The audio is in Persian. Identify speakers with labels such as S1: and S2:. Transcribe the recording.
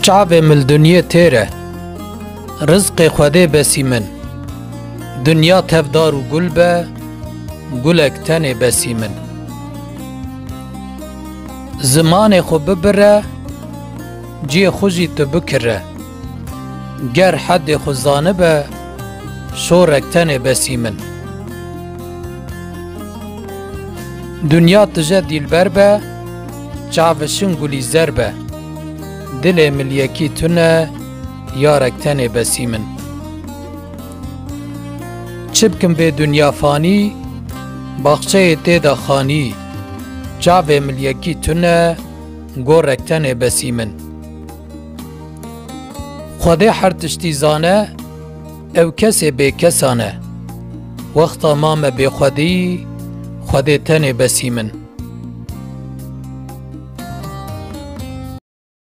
S1: چاوه مل دنیا تیره رزق خوده بسی من دنیا تفدار و گل به گلک تنه بسی من زمان خو ببره جی خوشی تو بکره گر حد خو زانبه شورک تنه بسی من دنیا تجه دیلبر به چاوشن گلی زر به دل ملیکی تونه یارک تنه بسی من چبکم به دنیا فانی باخچه تیدا خانی چاوه ملیکی تونه گورک تنه بسی من خوده هر تشتی زانه او کسی به کسانه وقتا مام به خودی خوده تنه بسی من